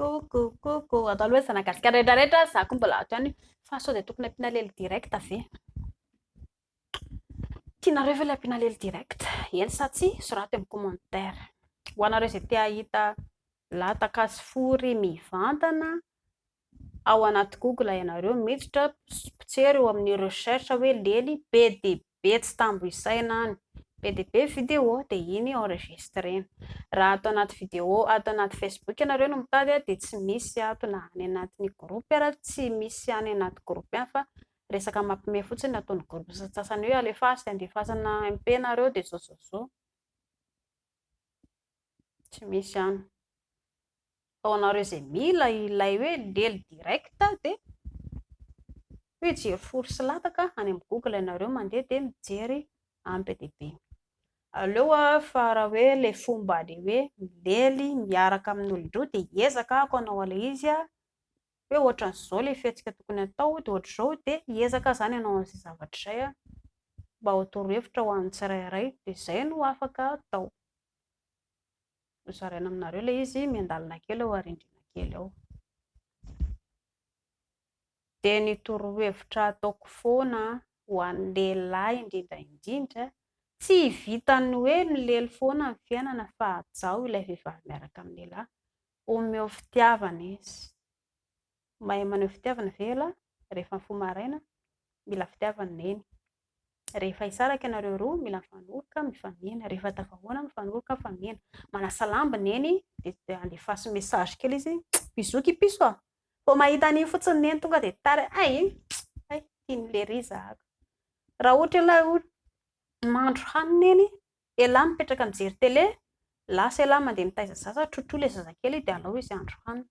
Coucou, atao aloha zanakasika rehetrarehetra za ko mbola hatrany fa sao dia tokony ampiana lely direct ve? Tianareo ve ilay ampiana lely direct? Eny sa tsia? Soraty amin'ny commentaire. Ho anareo izay te hahita latakasy fory mivantana ao anaty Google ianareo miditra potsery eo amin'ny recherche hoe lely be dia be tsy tambo isaina any. Be dia be vidéo dia iny enregistrena. Raha atao anaty vidéo, atao anaty Facebook ianareo no mitady dia tsy misy ato na any anatin'ny groupe ary tsy misy any anaty groupe any fa resaka mampime fotsiny ataon'ny groupe sasany hoe alefaso dia andefasana MP nareo dia zao. Tsy misy any. Ao anareo izay mila ilay hoe lely direct dia mijery fory sy lataka any amin'ny Google ianareo mandeha dia mijery ampy dia be. Aleo fa raha hoe ilay fomba ilay hoe lely miaraka amin'ny olon-droa dia hiezaka ako hanao ilay izy hoe ohatran'izao ilay fihetsika tokony atao dia ohatr'izao dia hiezaka zany ianao an'izay zavatra izay mba ho torohevitra ho an'ny tsirairay dia izay no afaka atao. Zaraina aminareo ilay izy miandalina kely ao arindrina kely ao. Dia ny torohevitra ataoko foana ho an'ny lehilahy indrindra tsy hivitan'ny hoe milely foana amin'ny fiainana fa hajaho ilay vehivavy miaraka amin'ny lehilahy. Omeo fitiavana izy. Mahay maneho fitiavana ve lahy? Rehefa mifoha maraina mila fitiavana neny. Rehefa hisaraka ianareo roa mila mifanoroka mifamihina. Rehefa tafahoana mifanoroka mifamihina. Manasa lamba neny dia andefasy message kely izy bizoky piso a. Vao mahita an'iny fotsiny neny tonga dia tara tian'ilay ry zahako. Raha ohatra ilay mahandro hanina eny ialahy mipetraka mijery télé, lasa ialahy mandeha mitaiza zaza, trotroa ilay zazakely dia alao izy handro hanina.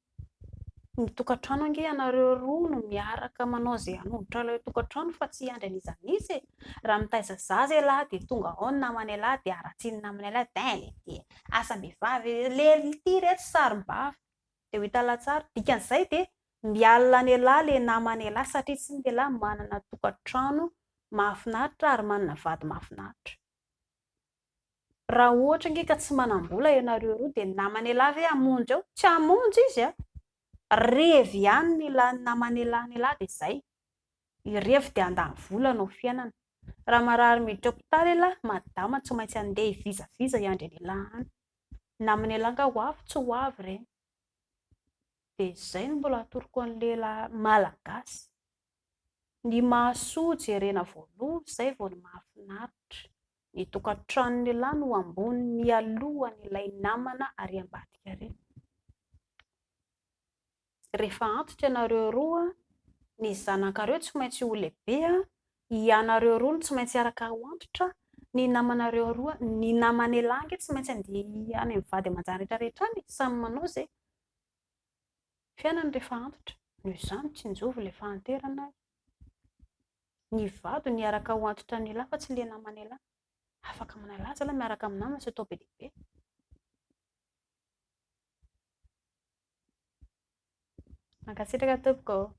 Ny tokantrano ange ianareo roa no miaraka manao izay hanolotra ilay tokantrano fa tsy hiandry an'izan'izy e. Raha mitaiza zaza ialahy dia tonga ao ny namany ialahy dia haratsiany namany ialahy dia asam-behivavy lely ity reto sarim-bava dia ho hita latsara. Dikan'izay dia mialina ny ialahy ilay namany ialahy satria tsy ny lehilahy manana tokantrano mahafinaritra ary manana vady mahafinaritra. Raha ohatra ange ka tsy manam-bola ianareo roa dia namany ialahy ve hamonjy ao? Tsy hamonjy izy a. Revy ihany ny namany ialahy dia izay. Irevy dia handany vola no fiainana. Raha marary miditra hopitaly ialahy, madama tsy maintsy andeha hivizaviza hiandry ny ialahy any. Namany ialahy nga ho avy tsy ho avy ireny. Dia izay no mbola atoroko an'ny lehilahy malagasy. Ny mahasoa jerena voalohany izay vao ny mahafinaritra. Ny tokantranon'ny lehilahy no ambony mialohan'ilay namana ary ambadika ireny. Rehefa antitra ianareo roa, ny zanakareo tsy maintsy ho lehibe, ianareo roa no tsy maintsy araka ho antitra, ny namanareo roa, ny namany ialahy ange tsy maintsy andeha any amin'ny vady aman-janany rehetrarehetra any, samy manao izay fiainana rehefa antitra. Noho izany tsy hinjovy ilay fahanterana. Ny vady ny araka ho antitra ny lehilahy fa tsy ilay namany ialahy. Afaka manalaza ilay miaraka amin'ny namany tsy atao be dia be. Mankasitraka tompoko.